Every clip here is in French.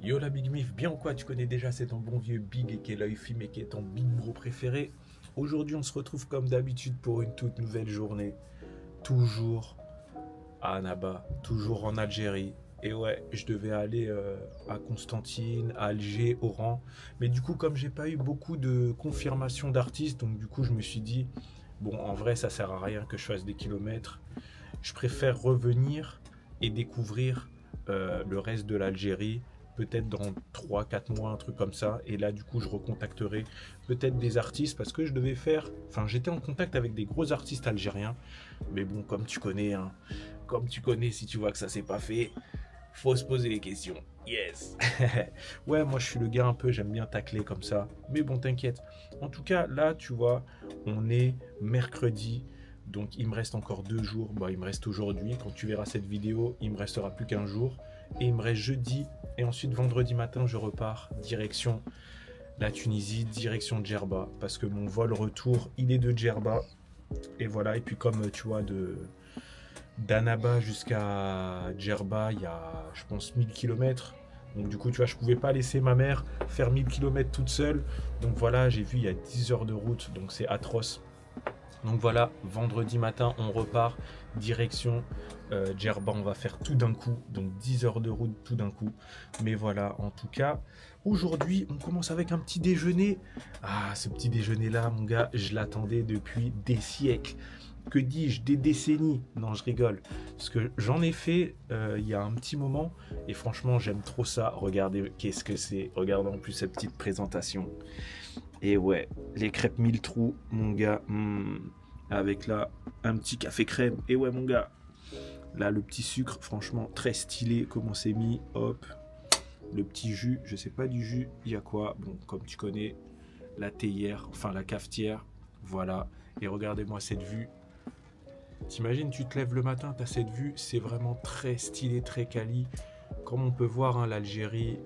Yo la Big Mif, bien ou quoi? Tu connais déjà, c'est ton bon vieux Big et qui est l'œil fumé, qui est ton Big Bro préféré. Aujourd'hui, on se retrouve comme d'habitude pour une toute nouvelle journée. Toujours à Annaba, toujours en Algérie. Et ouais, je devais aller à Constantine, à Alger, Oran. Mais du coup, comme j'ai pas eu beaucoup de confirmation d'artistes, donc du coup, je me suis dit, bon, en vrai, ça sert à rien que je fasse des kilomètres. Je préfère revenir et découvrir le reste de l'Algérie, peut-être dans 3 4 mois, un truc comme ça. Et là, du coup, je recontacterai peut-être des artistes parce que je devais faire. Enfin, j'étais en contact avec des gros artistes algériens. Mais bon, comme tu connais, hein, comme tu connais, si tu vois que ça s'est pas fait, faut se poser les questions. Yes. Ouais, moi je suis le gars un peu, j'aime bien tacler comme ça. Mais bon, t'inquiète. En tout cas, là, tu vois, on est mercredi. Donc il me reste encore 2 jours. Bah, il me reste aujourd'hui. Quand tu verras cette vidéo, il me restera plus qu'un jour. Et il me reste jeudi. Et ensuite, vendredi matin, je repars direction la Tunisie, direction Djerba. Parce que mon vol retour, il est de Djerba. Et voilà. Et puis, comme tu vois, d'Annaba jusqu'à Djerba, il y a, je pense, 1000 km. Donc, du coup, tu vois, je pouvais pas laisser ma mère faire 1000 km toute seule. Donc, voilà, j'ai vu, il y a 10 heures de route. Donc, c'est atroce. Donc voilà, vendredi matin, on repart direction Djerba. On va faire tout d'un coup, donc 10 heures de route tout d'un coup. Mais voilà, en tout cas, aujourd'hui, on commence avec un petit déjeuner. Ah, ce petit déjeuner-là, mon gars, je l'attendais depuis des siècles. Que dis-je, des décennies. Non, je rigole. Parce que j'en ai fait il y a un petit moment. Et franchement, j'aime trop ça. Regardez, qu'est-ce que c'est. Regardez en plus cette petite présentation. Et ouais, les crêpes 1000 trous, mon gars, avec là un petit café crème. Et ouais, mon gars, là le petit sucre, franchement très stylé. Comment c'est mis, hop, le petit jus. Je sais pas du jus, il y a quoi? Bon, comme tu connais, la théière, enfin la cafetière, voilà. Et regardez-moi cette vue. T'imagines, tu te lèves le matin, t'as cette vue, c'est vraiment très stylé, très quali. Comme on peut voir, hein, l'Algérie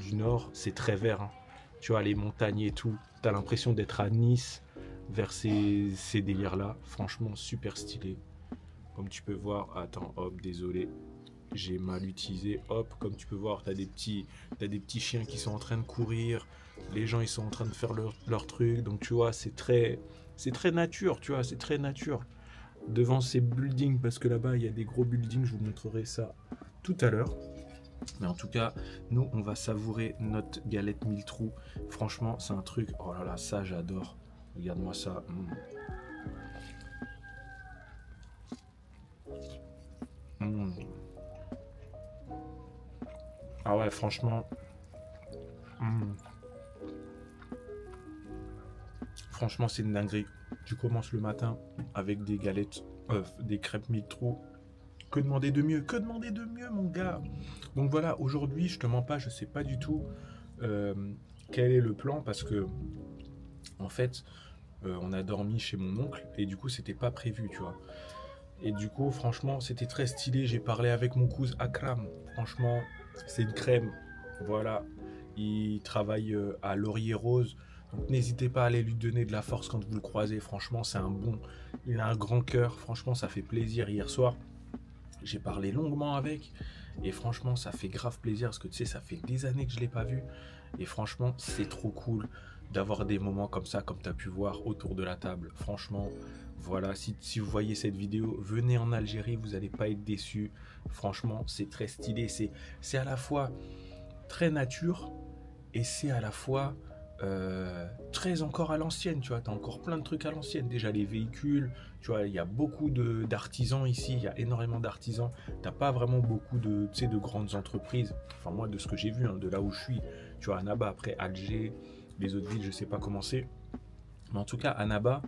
du Nord, c'est très vert, hein. Tu vois, les montagnes et tout. T'as l'impression d'être à Nice, vers ces délires-là. Franchement, super stylé. Comme tu peux voir, attends, hop, désolé, j'ai mal utilisé. Hop, comme tu peux voir, t'as des petits chiens qui sont en train de courir. Les gens, ils sont en train de faire leur truc. Donc, tu vois, c'est très nature, tu vois, c'est très nature. Devant ces buildings, parce que là-bas, il y a des gros buildings. Je vous montrerai ça tout à l'heure. Mais en tout cas, nous, on va savourer notre galette 1000 trous. Franchement, c'est un truc... Oh là là, ça, j'adore. Regarde-moi ça. Ah ouais, franchement... mm. Franchement, c'est une dinguerie. Tu commences le matin avec des galettes, des crêpes 1000 trous. Que demander de mieux? Que demander de mieux, mon gars? Donc voilà, aujourd'hui, je te mens pas, je sais pas du tout euh, quel est le plan parce que, en fait, on a dormi chez mon oncle et du coup, c'était pas prévu, tu vois. Et du coup, franchement, c'était très stylé. J'ai parlé avec mon cousin Akram. Franchement, c'est une crème. Voilà. Il travaille à Laurier Rose. Donc n'hésitez pas à aller lui donner de la force quand vous le croisez. Franchement, c'est un bon. Il a un grand cœur. Franchement, ça fait plaisir. Hier soir, j'ai parlé longuement avec. Et franchement, ça fait grave plaisir parce que tu sais, ça fait des années que je ne l'ai pas vu. Et franchement, c'est trop cool d'avoir des moments comme ça, comme tu as pu voir autour de la table. Franchement, voilà, si vous voyez cette vidéo, venez en Algérie, vous n'allez pas être déçus. Franchement, c'est très stylé. C'est à la fois très nature et c'est à la fois très encore à l'ancienne, tu vois, t'as encore plein de trucs à l'ancienne, déjà les véhicules, tu vois, il y a beaucoup d'artisans ici, il y a énormément d'artisans, t'as pas vraiment beaucoup de, tu sais, de grandes entreprises, enfin moi de ce que j'ai vu, hein, de là où je suis, tu vois, Annaba, après Alger, les autres villes, je sais pas comment c'est, mais en tout cas, Annaba,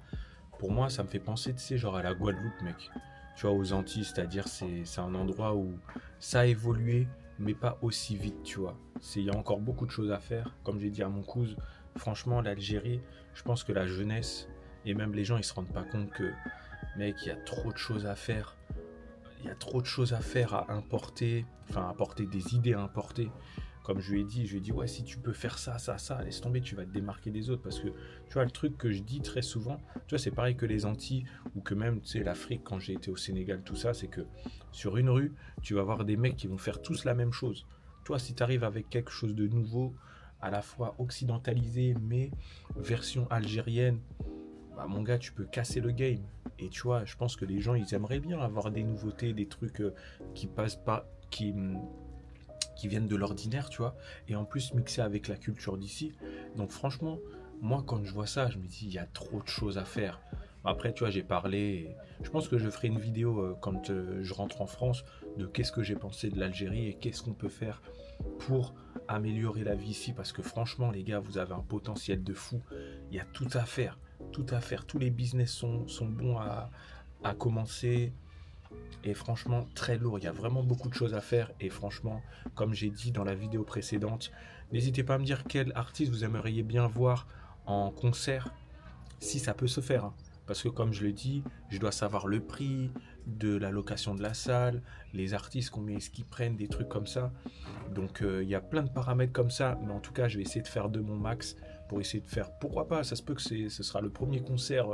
pour moi, ça me fait penser, tu sais, genre à la Guadeloupe, mec, tu vois, aux Antilles, c'est-à-dire c'est un endroit où ça a évolué, mais pas aussi vite, tu vois. Il y a encore beaucoup de choses à faire. Comme j'ai dit à mon cousin, franchement, l'Algérie, je pense que la jeunesse, et même les gens, ils se rendent pas compte que, mec, il y a trop de choses à faire. Il y a trop de choses à faire, à importer, enfin, apporter des idées à importer. Comme je lui ai dit, ouais, si tu peux faire ça, ça, ça, laisse tomber, tu vas te démarquer des autres. Parce que, tu vois, le truc que je dis très souvent, tu vois, c'est pareil que les Antilles, ou que même, tu sais, l'Afrique, quand j'ai été au Sénégal, tout ça, c'est que sur une rue, tu vas voir des mecs qui vont faire tous la même chose. toi, si tu arrives avec quelque chose de nouveau, à la fois occidentalisé, mais version algérienne, bah, mon gars, tu peux casser le game. Et tu vois, je pense que les gens, ils aimeraient bien avoir des nouveautés, des trucs qui passent pas, qui viennent de l'ordinaire, tu vois, et en plus mixer avec la culture d'ici. Donc franchement, moi, quand je vois ça, je me dis, il y a trop de choses à faire. Après, tu vois, j'ai parlé, et je pense que je ferai une vidéo quand je rentre en France, de qu'est-ce que j'ai pensé de l'Algérie et qu'est-ce qu'on peut faire pour améliorer la vie ici, parce que franchement, les gars, vous avez un potentiel de fou. Il y a tout à faire, tout à faire. Tous les business sont bons à commencer. Et franchement, très lourd. Il y a vraiment beaucoup de choses à faire. Et franchement, comme j'ai dit dans la vidéo précédente, n'hésitez pas à me dire quel artiste vous aimeriez bien voir en concert, si ça peut se faire. Parce que comme je le dis, je dois savoir le prix de la location de la salle, les artistes, combien est-ce qu'ils prennent, des trucs comme ça. Donc il y a plein de paramètres comme ça. Mais en tout cas, je vais essayer de faire de mon max pour essayer de faire, pourquoi pas, ça se peut que ce sera le premier concert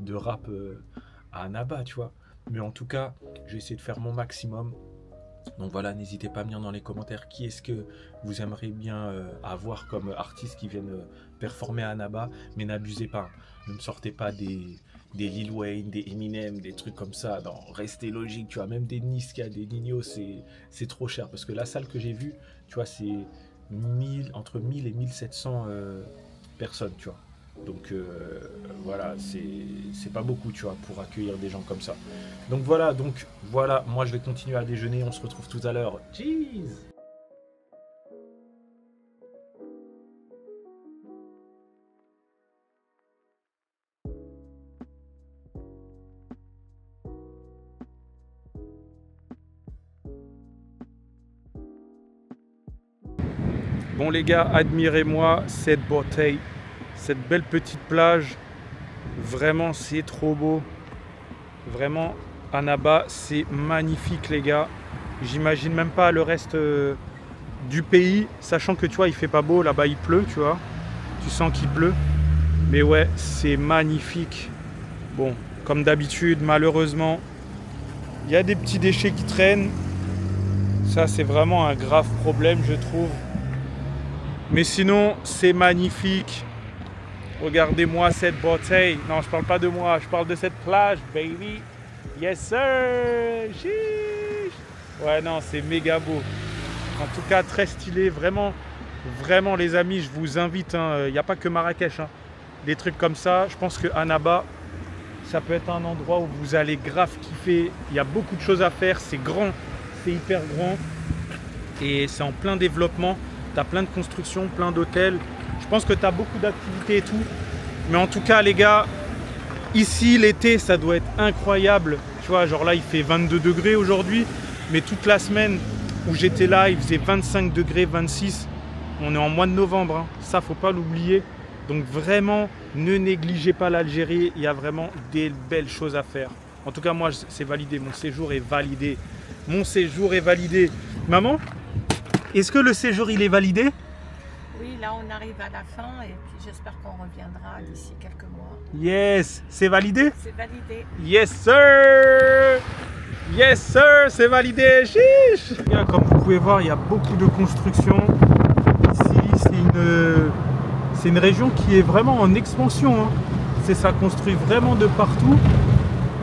de rap à Annaba, tu vois. Mais en tout cas, je vais essayer de faire mon maximum. Donc voilà, n'hésitez pas à me dire dans les commentaires qui est-ce que vous aimeriez bien avoir comme artiste qui viennent performer à Annaba. Mais n'abusez pas, ne me sortez pas des Lil Wayne, des Eminem, des trucs comme ça. Non, restez logique, tu vois, même des Niska, des Nino, c'est trop cher. Parce que la salle que j'ai vue, tu vois, c'est entre 1000 et 1700 personnes, tu vois. Donc voilà, c'est pas beaucoup, tu vois, pour accueillir des gens comme ça. Donc voilà, moi je vais continuer à déjeuner, on se retrouve tout à l'heure. Cheese! Bon les gars, admirez-moi cette beauté, cette belle petite plage. Vraiment, c'est trop beau. Vraiment, Annaba, c'est magnifique les gars. J'imagine même pas le reste du pays, sachant que tu vois, il fait pas beau, là-bas il pleut, tu vois. Tu sens qu'il pleut. Mais ouais, c'est magnifique. Bon, comme d'habitude, malheureusement, il y a des petits déchets qui traînent. Ça, c'est vraiment un grave problème, je trouve. Mais sinon, c'est magnifique. Regardez-moi cette beauté. Non, je parle pas de moi, je parle de cette plage, baby. Yes, sir. Chiche. Ouais, non, c'est méga beau. En tout cas, très stylé. Vraiment, vraiment, les amis, je vous invite. Il n'y a pas que Marrakech. Des trucs comme ça. Je pense que Annaba, ça peut être un endroit où vous allez grave kiffer. Il y a beaucoup de choses à faire. C'est grand. C'est hyper grand. Et c'est en plein développement. Tu as plein de constructions, plein d'hôtels. Je pense que tu as beaucoup d'activités et tout. Mais en tout cas, les gars, ici, l'été, ça doit être incroyable. Tu vois, genre là, il fait 22 degrés aujourd'hui. Mais toute la semaine où j'étais là, il faisait 25 degrés, 26. On est en mois de novembre. Ça, faut pas l'oublier. Donc vraiment, ne négligez pas l'Algérie. Il y a vraiment des belles choses à faire. En tout cas, moi, c'est validé. Mon séjour est validé. Mon séjour est validé. Maman, est-ce que le séjour, il est validé? Oui, là on arrive à la fin et puis j'espère qu'on reviendra d'ici quelques mois. Yes, c'est validé? C'est validé. Yes sir! Yes sir, c'est validé! Chiche! Comme vous pouvez voir, il y a beaucoup de constructions. Ici, c'est une région qui est vraiment en expansion. Ça construit vraiment de partout.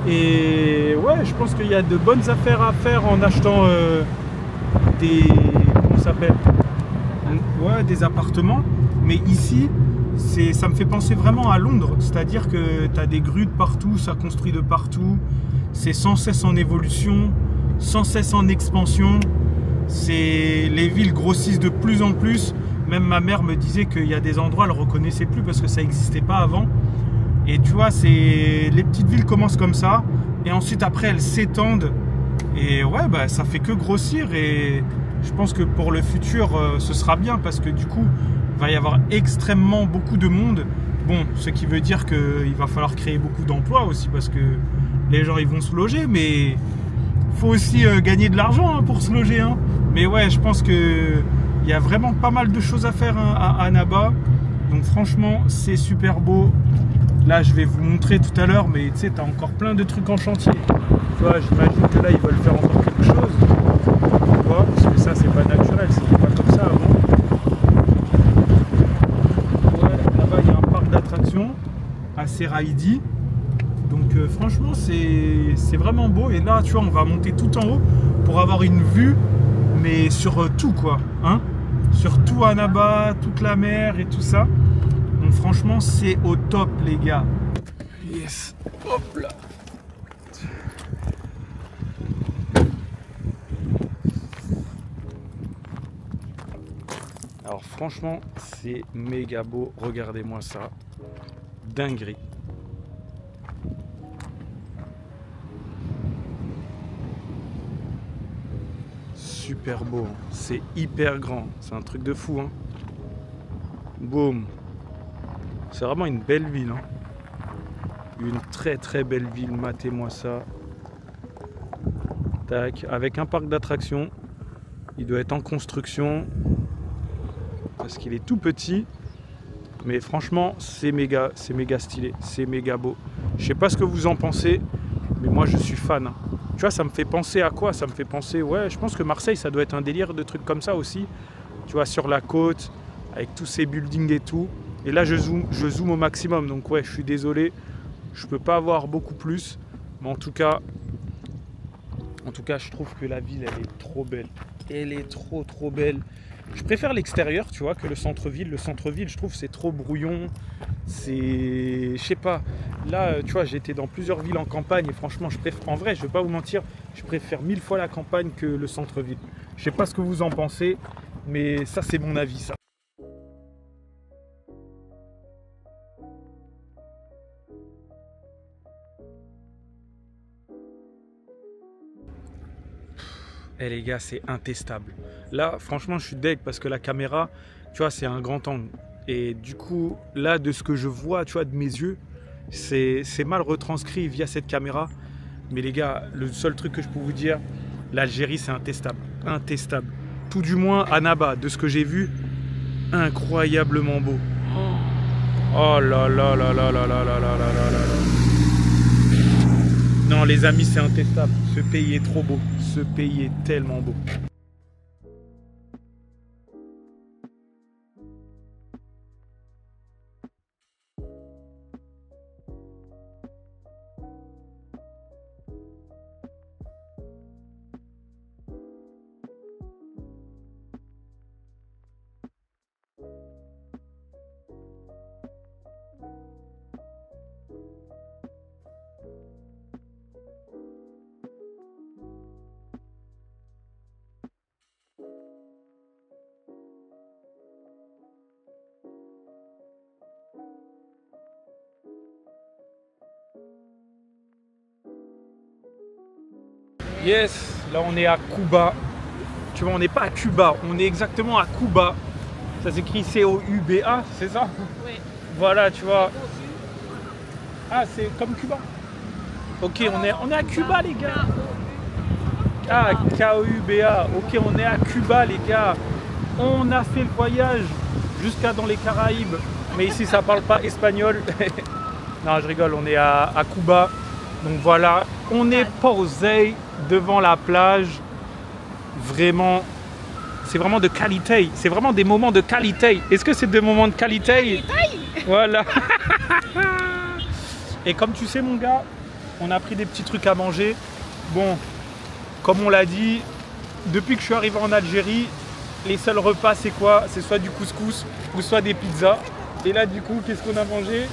Et ouais, je pense qu'il y a de bonnes affaires à faire en achetant comment ça s'appelle? Ouais, des appartements. Mais ici, ça me fait penser vraiment à Londres. C'est-à-dire que tu as des grues de partout, ça construit de partout. C'est sans cesse en évolution, sans cesse en expansion. Les villes grossissent de plus en plus. Même ma mère me disait qu'il y a des endroits, elle ne reconnaissait plus parce que ça n'existait pas avant. Et tu vois, les petites villes commencent comme ça. Et ensuite, après, elles s'étendent. Et ouais, bah, ça fait que grossir. Et je pense que pour le futur, ce sera bien. Parce que du coup, il va y avoir extrêmement beaucoup de monde. Bon, ce qui veut dire qu'il va falloir créer beaucoup d'emplois aussi. Parce que les gens, ils vont se loger. Mais il faut aussi gagner de l'argent pour se loger. Mais ouais, je pense qu'il y a vraiment pas mal de choses à faire à Annaba. Donc franchement, c'est super beau. Là, je vais vous montrer tout à l'heure, mais tu sais, tu as encore plein de trucs en chantier. Tu vois, j'imagine que là, ils veulent faire encore quelque chose. Tu vois, parce que ça, c'est pas naturel, c'est pas Heidi. Donc franchement c'est vraiment beau. Et là tu vois on va monter tout en haut pour avoir une vue mais sur tout quoi, hein, sur tout Annaba, toute la mer et tout ça. Donc franchement c'est au top les gars. Yes. Hop là. Alors franchement c'est méga beau, regardez-moi ça, dinguerie. Super beau, hein. C'est hyper grand, c'est un truc de fou, hein. Boum. C'est vraiment une belle ville, hein. Une très très belle ville, matez-moi ça. Tac, avec un parc d'attractions. Il doit être en construction parce qu'il est tout petit, mais franchement c'est méga stylé, c'est méga beau. Je sais pas ce que vous en pensez, mais moi je suis fan, hein. Tu vois, ça me fait penser à quoi? Ça me fait penser, ouais, je pense que Marseille, ça doit être un délire de trucs comme ça aussi. Tu vois, sur la côte, avec tous ces buildings et tout. Et là, je zoome au maximum. Donc ouais, je suis désolé, je peux pas avoir beaucoup plus. Mais en tout cas, je trouve que la ville, elle est trop belle. Elle est trop belle. Je préfère l'extérieur, tu vois, que le centre-ville. Le centre-ville, je trouve, c'est trop brouillon. C'est... Je sais pas. Là, tu vois, j'ai été dans plusieurs villes en campagne et franchement, je préfère... En vrai, je vais pas vous mentir, je préfère 1000 fois la campagne que le centre-ville. Je sais pas ce que vous en pensez, mais ça, c'est mon avis, ça. Eh les gars, c'est intestable. Là, franchement, je suis deg parce que la caméra, tu vois, c'est un grand angle. Et du coup, là, de ce que je vois, tu vois, de mes yeux, c'est mal retranscrit via cette caméra. Mais les gars, le seul truc que je peux vous dire, l'Algérie, c'est intestable. Intestable. Tout du moins, Annaba, de ce que j'ai vu, incroyablement beau. Oh là là là là là là là là là là. Non, les amis, c'est intestable. Ce pays est trop beau. Ce pays est tellement beau. Yes, là on est à Cuba. Tu vois, on n'est pas à Cuba, on est exactement à Cuba. Ça s'écrit C-O-U-B-A, c'est ça? Oui. Voilà, tu vois. Ah, c'est comme Cuba. Ok, on est à Cuba, les gars. Ah, K-O-U-B-A. Ok, on est à Cuba, les gars. On a fait le voyage jusqu'à dans les Caraïbes. Mais ici, ça parle pas espagnol. Non, je rigole, on est à Cuba. Donc voilà, on est posé devant la plage. Vraiment, c'est vraiment de qualité. C'est vraiment des moments de qualité. Est-ce que c'est des moments de qualité? Voilà. Et comme tu sais, mon gars, on a pris des petits trucs à manger. Bon, comme on l'a dit, depuis que je suis arrivé en Algérie, les seuls repas, c'est quoi? C'est soit du couscous ou soit des pizzas. Et là, du coup, qu'est-ce qu'on a mangé?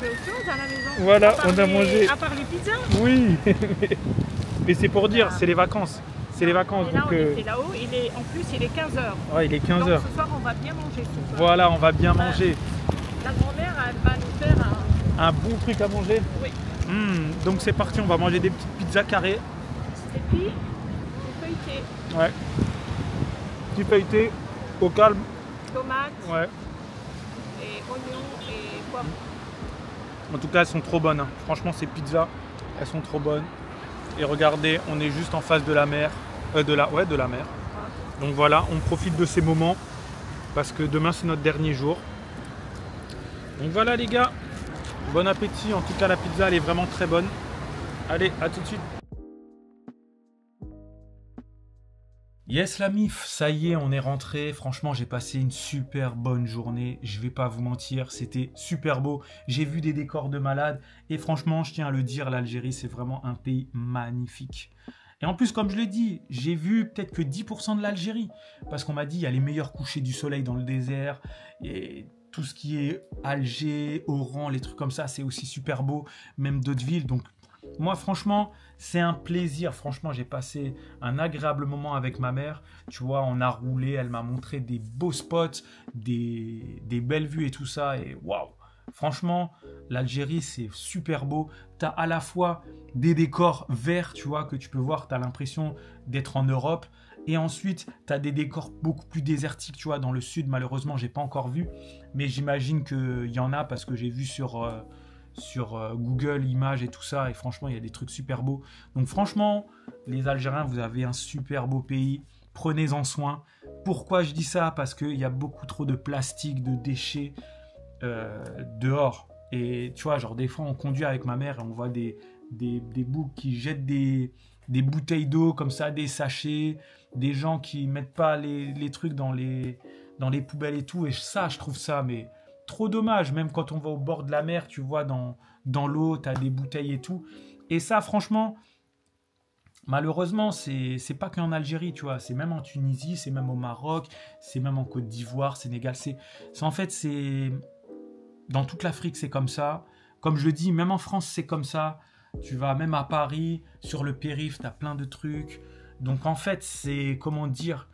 Autre chose à la maison. Voilà, on a mangé. À part les pizzas. Oui. Mais c'est pour dire, c'est les vacances. C'est les vacances. Et là, donc, on était là-haut. En plus, il est 15h. Ouais, il est 15h. Donc ce soir, on va bien manger. Ce soir. Voilà, on va bien manger. La grand-mère, elle va nous faire un bon truc à manger. Oui. Donc c'est parti, on va manger des petites pizzas carrées. Et puis, du feuilleté. Ouais. Petit feuilleté, au calme. Tomates. Ouais. Et oignons et poivre. En tout cas, elles sont trop bonnes, hein. Franchement, ces pizzas, elles sont trop bonnes. Et regardez, on est juste en face de la mer. De la mer. Donc voilà, on profite de ces moments parce que demain, c'est notre dernier jour. Donc voilà, les gars. Bon appétit. En tout cas, la pizza, elle est vraiment très bonne. Allez, à tout de suite. Yes la mif, ça y est, on est rentré. Franchement, j'ai passé une super bonne journée. Je vais pas vous mentir, c'était super beau. J'ai vu des décors de malade. Et franchement, je tiens à le dire, l'Algérie, c'est vraiment un pays magnifique. Et en plus, comme je l'ai dit, j'ai vu peut-être que 10% de l'Algérie. Parce qu'on m'a dit, il y a les meilleurs couchers du soleil dans le désert. Et tout ce qui est Alger, Oran, les trucs comme ça, c'est aussi super beau. Même d'autres villes. Donc, moi, franchement, c'est un plaisir. Franchement, j'ai passé un agréable moment avec ma mère. Tu vois, on a roulé. Elle m'a montré des beaux spots, des belles vues et tout ça. Et waouh! Franchement, l'Algérie, c'est super beau. Tu as à la fois des décors verts, tu vois, que tu peux voir. Tu as l'impression d'être en Europe. Et ensuite, tu as des décors beaucoup plus désertiques, tu vois. Dans le sud, malheureusement, j'ai pas encore vu. Mais j'imagine qu'il y en a parce que j'ai vu sur Google Images et tout ça. Et franchement, il y a des trucs super beaux. Donc franchement, les Algériens, vous avez un super beau pays. Prenez-en soin. Pourquoi je dis ça? Parce qu'il y a beaucoup trop de plastique, de déchets dehors. Et tu vois, genre des fois, on conduit avec ma mère et on voit des boucs qui jettent des bouteilles d'eau comme ça, des sachets, des gens qui mettent pas les trucs dans les poubelles et tout. Et ça, je trouve ça, mais trop dommage. Même quand on va au bord de la mer, tu vois, dans l'eau, tu as des bouteilles et tout. Et ça, franchement, malheureusement, c'est pas qu'en Algérie, tu vois. C'est même en Tunisie, c'est même au Maroc, c'est même en Côte d'Ivoire, Sénégal. En fait, c'est dans toute l'Afrique, c'est comme ça. Comme je le dis, même en France, c'est comme ça. Tu vas même à Paris, sur le périph', tu as plein de trucs. Donc en fait, c'est, comment dire,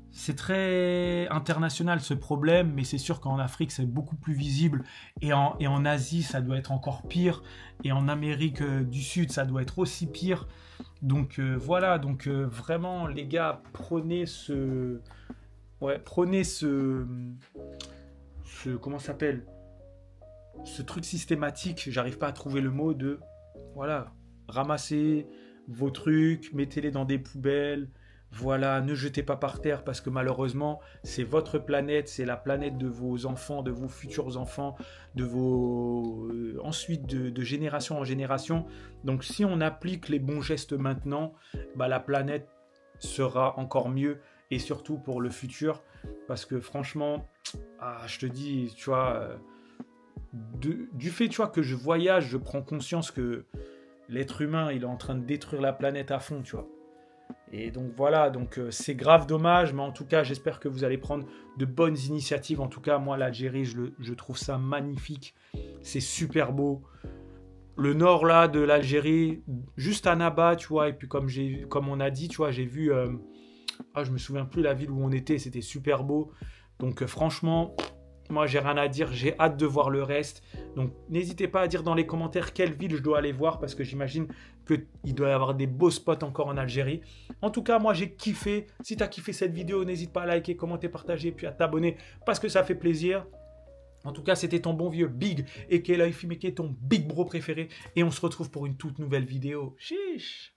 c'est très international ce problème, mais c'est sûr qu'en Afrique, c'est beaucoup plus visible. Et en Asie, ça doit être encore pire. Et en Amérique du Sud, ça doit être aussi pire. Donc voilà, donc vraiment, les gars, prenez ce... comment ça s'appelle? Ce truc systématique, j'arrive pas à trouver le mot de... Voilà, ramassez vos trucs, mettez-les dans des poubelles. Voilà, ne jetez pas par terre parce que malheureusement, c'est votre planète, c'est la planète de vos enfants, de vos futurs enfants, de vos... ensuite de génération en génération. Donc si on applique les bons gestes maintenant, bah, la planète sera encore mieux et surtout pour le futur. Parce que franchement, je te dis, tu vois, du fait, tu vois, que je voyage, je prends conscience que l'être humain, il est en train de détruire la planète à fond, tu vois. Et donc voilà, donc c'est grave dommage, mais en tout cas, j'espère que vous allez prendre de bonnes initiatives. En tout cas, moi, l'Algérie, je trouve ça magnifique. C'est super beau. Le nord, là, de l'Algérie, juste à Naba, tu vois, et puis comme on a dit, tu vois, j'ai vu... je me souviens plus la ville où on était, c'était super beau. Donc franchement... Moi, j'ai rien à dire, j'ai hâte de voir le reste. Donc, n'hésitez pas à dire dans les commentaires quelle ville je dois aller voir parce que j'imagine qu'il doit y avoir des beaux spots encore en Algérie. En tout cas, moi, j'ai kiffé. Si tu as kiffé cette vidéo, n'hésite pas à liker, commenter, partager, puis à t'abonner parce que ça fait plaisir. En tout cas, c'était ton bon vieux Big et qui est ton Big Bro préféré. Et on se retrouve pour une toute nouvelle vidéo. Chiche!